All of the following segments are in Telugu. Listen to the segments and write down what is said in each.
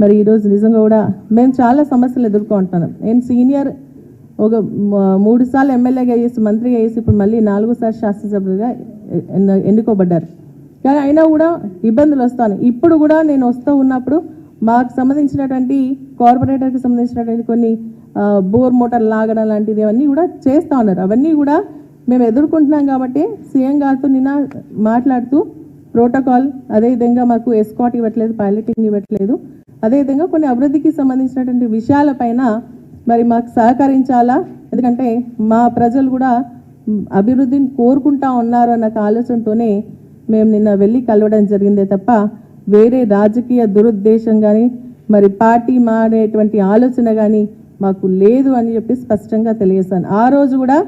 మరి ఈరోజు నిజంగా కూడా మేము చాలా సమస్యలు ఎదుర్కొంటున్నాం. నేను సీనియర్ ఒక 3 సార్లు ఎమ్మెల్యేగా చేసి మంత్రిగా చేసి ఇప్పుడు మళ్ళీ 4సారి శాసనసభ్యులుగా ఎన్నుకోబడ్డారు. కానీ అయినా కూడా ఇబ్బందులు వస్తాను. ఇప్పుడు కూడా నేను వస్తూ ఉన్నప్పుడు మాకు సంబంధించినటువంటి కార్పొరేటర్కి సంబంధించినటువంటి కొన్ని బోర్ మోటార్ లాగడం లాంటిది అవన్నీ కూడా చేస్తూ ఉన్నారు. అవన్నీ కూడా మేము ఎదుర్కొంటున్నాం కాబట్టి సీఎం గారితో నిన్న మాట్లాడుతూ ప్రోటోకాల్, అదేవిధంగా మాకు ఎస్కాట్ ఇవ్వట్లేదు, పైలటింగ్ ఇవ్వట్లేదు, అదేవిధంగా కొన్ని అభివృద్ధికి సంబంధించినటువంటి విషయాలపైన మరి మాకు సహకరించాలా, ఎందుకంటే మా ప్రజలు కూడా అభివృద్ధిని కోరుకుంటా ఉన్నారు అన్న ఆలోచనతోనే మేము నిన్న వెళ్ళి కలవడం జరిగిందే తప్ప వేరే రాజకీయ దురుద్దేశం కానీ మరి పార్టీ మారేటువంటి ఆలోచన కానీ మాకు లేదు అని చెప్పి స్పష్టంగా తెలియజేస్తాను. ఆ రోజు కూడా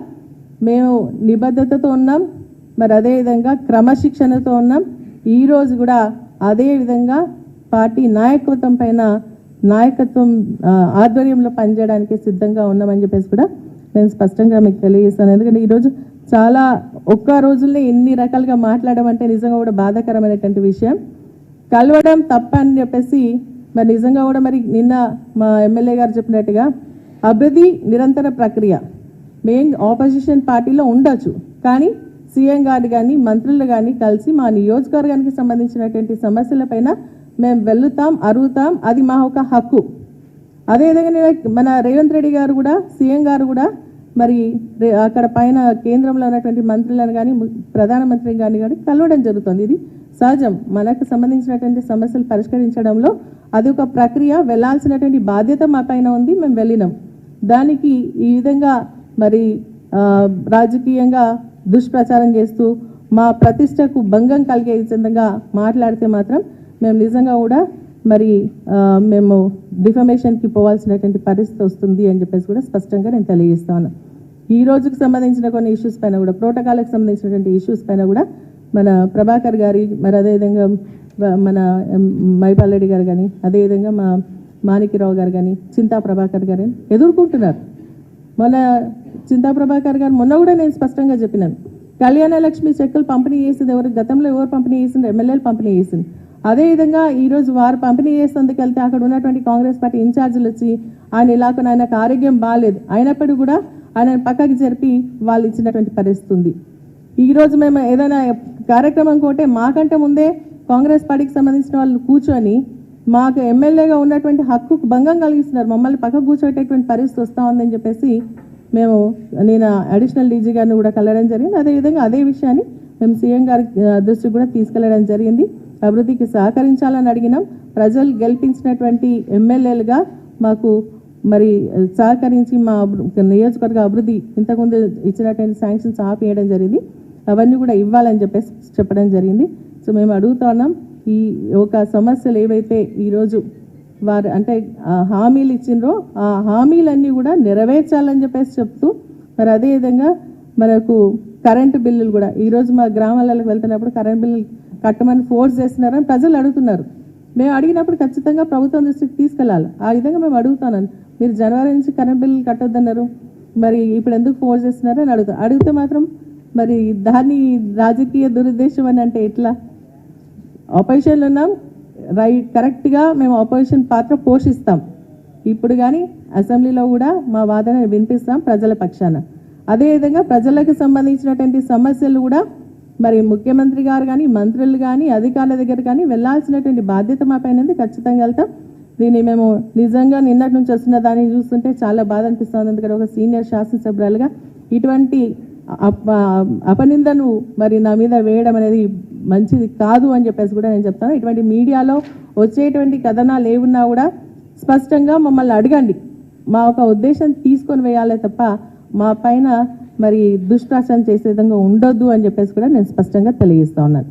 మేము నిబద్ధతతో ఉన్నాం, మరి అదేవిధంగా క్రమశిక్షణతో ఉన్నాం. ఈరోజు కూడా అదేవిధంగా పార్టీ నాయకత్వం పైన నాయకత్వం ఆధ్వర్యంలో పనిచేయడానికి సిద్ధంగా ఉన్నామని చెప్పేసి కూడా నేను స్పష్టంగా మీకు తెలియజేస్తాను. ఎందుకంటే ఈరోజు చాలా ఒక్క రోజుల్లో ఎన్ని రకాలుగా మాట్లాడమంటే నిజంగా కూడా బాధాకరమైనటువంటి విషయం. కలవడం తప్ప అని చెప్పేసి మరి నిజంగా కూడా మరి నిన్న మా ఎమ్మెల్యే గారు చెప్పినట్టుగా అభివృద్ధి నిరంతర ప్రక్రియ. మెయిన్ ఆపోజిషన్ పార్టీలో ఉండొచ్చు, కానీ సీఎం గారు కానీ మంత్రులు కానీ కలిసి మా నియోజకవర్గానికి సంబంధించినటువంటి సమస్యలపైన మేము వెళ్తాం, అరుగుతాం, అది మా ఒక హక్కు. అదేవిధంగా మన రేవంత్ రెడ్డి గారు కూడా సీఎం గారు కూడా మరి అక్కడ పైన కేంద్రంలో ఉన్నటువంటి మంత్రులను కానీ ప్రధానమంత్రిని కానీ కలవడం జరుగుతుంది. ఇది సహజం. మనకు సంబంధించినటువంటి సమస్యలు పరిష్కరించడంలో అది ఒక ప్రక్రియ. వెళ్లాల్సినటువంటి బాధ్యత మా పైన ఉంది, మేము వెళ్ళినాం. దానికి ఈ విధంగా మరి రాజకీయంగా దుష్ప్రచారం చేస్తూ మా ప్రతిష్టకు భంగం కలిగే విధంగా మాట్లాడితే మాత్రం మేము నిజంగా కూడా మరి మేము డిఫమేషన్కి పోవాల్సినటువంటి పరిస్థితి వస్తుంది అని చెప్పేసి కూడా స్పష్టంగా నేను తెలియజేస్తాను. ఈ రోజుకు సంబంధించిన కొన్ని ఇష్యూస్ పైన కూడా, ప్రోటోకాల్కి సంబంధించినటువంటి ఇష్యూస్ పైన కూడా మన ప్రభాకర్ గారి, మరి అదేవిధంగా మన మైపాల్ రెడ్డి గారు కానీ, అదేవిధంగా మా మాణిక్యరావు గారు కానీ, చింతా ప్రభాకర్ గారు ఎదుర్కొంటున్నారు. మన చింతా ప్రభాకర్ గారు మొన్న కూడా నేను స్పష్టంగా చెప్పినాను, కళ్యాణ లక్ష్మి చెక్కులు పంపిణీ చేసింది ఎవరు, గతంలో ఎవరు పంపిణీ చేసింది, ఎమ్మెల్యేలు పంపిణీ చేసింది. అదేవిధంగా ఈరోజు వారు పంపిణీ చేసేందుకు వెళ్తే అక్కడ ఉన్నటువంటి కాంగ్రెస్ పార్టీ ఇన్ఛార్జీలు వచ్చి ఆయన ఇలాగ ఆయనకు ఆరోగ్యం బాగాలేదు, అయినప్పటికీ కూడా ఆయన పక్కకి జరిపి వాళ్ళు ఇచ్చినటువంటి పరిస్థితి ఉంది. ఈరోజు మేము ఏదైనా కార్యక్రమం కోటే మాకంటే ముందే కాంగ్రెస్ పార్టీకి సంబంధించిన వాళ్ళు కూర్చొని మాకు ఎమ్మెల్యేగా ఉన్నటువంటి హక్కుకు భంగం కలిగిస్తున్నారు, మమ్మల్ని పక్కకు కూర్చోటేటువంటి పరిస్థితి వస్తూ ఉందని చెప్పేసి నేను అడిషనల్ డీజీ గారిని కూడా కలవడం జరిగింది. అదేవిధంగా అదే విషయాన్ని మేము సీఎం గారి దృష్టికి కూడా తీసుకెళ్లడం జరిగింది. అభివృద్ధికి సహకరించాలని అడిగినాం. ప్రజలు గెలిపించినటువంటి ఎమ్మెల్యేలుగా మాకు మరి సహకరించి మా నియోజకవర్గ అభివృద్ధి ఇంతకుముందు ఇచ్చినటువంటి శాంక్షన్స్ ఆపేయడం జరిగింది, అవన్నీ కూడా ఇవ్వాలని చెప్పేసి చెప్పడం జరిగింది. సో మేము అడుగుతా ఉన్నాం, ఈ ఒక సమస్యలు ఏవైతే ఈరోజు వారు అంటే హామీలు ఇచ్చిండ్రో ఆ హామీలన్నీ కూడా నెరవేర్చాలని చెప్పేసి చెప్తూ, మరి అదేవిధంగా మనకు కరెంటు బిల్లులు కూడా ఈరోజు మా గ్రామాలకు వెళ్తున్నప్పుడు కరెంట్ బిల్లులు కట్టమని ఫోర్స్ చేస్తున్నారని ప్రజలు అడుగుతున్నారు. మేము అడిగినప్పుడు ఖచ్చితంగా ప్రభుత్వం దృష్టికి తీసుకెళ్ళాలి. ఆ విధంగా మేము అడుగుతున్నాను, మీరు జనవరి నుంచి కరెంట్ బిల్లులు కట్టొద్దన్నారు, మరి ఇప్పుడు ఎందుకు ఫోర్స్ చేస్తున్నారు అని అడిగితే మాత్రం మరి దాన్ని రాజకీయ దురుద్దేశం అని అంటే ఎట్లా? ఆపోజిషన్లో ఉన్నాం, కరెక్ట్గా మేము ఆపోజిషన్ పాత్ర పోషిస్తాం. ఇప్పుడు కానీ అసెంబ్లీలో కూడా మా వాదన వినిపిస్తాం ప్రజల పక్షాన. అదేవిధంగా ప్రజలకు సంబంధించినటువంటి సమస్యలు కూడా మరి ముఖ్యమంత్రి గారు కానీ మంత్రులు కానీ అధికారుల దగ్గర కానీ వెళ్ళాల్సినటువంటి బాధ్యత మా పైన ఖచ్చితంగా వెళ్తాం. దీన్ని మేము నిజంగా నిన్నటి నుంచి వస్తున్న దాన్ని చూస్తుంటే చాలా బాధ అనిపిస్తుంది. ఎందుకంటే ఒక సీనియర్ శాసనసభ్యులుగా ఇటువంటి అపనిందను మరి నా మీద వేయడం అనేది మంచిది కాదు అని చెప్పేసి కూడా నేను చెప్తాను. ఇటువంటి మీడియాలో వచ్చేటువంటి కథనాలు ఏమున్నా కూడా స్పష్టంగా మమ్మల్ని అడగండి, మా ఒక ఉద్దేశం తీసుకొని వేయాలే తప్ప మా పైన మరి దుష్ప్రచారం చేసే విధంగా ఉండొద్దు అని చెప్పేసి కూడా నేను స్పష్టంగా తెలియజేస్తా ఉన్నాను.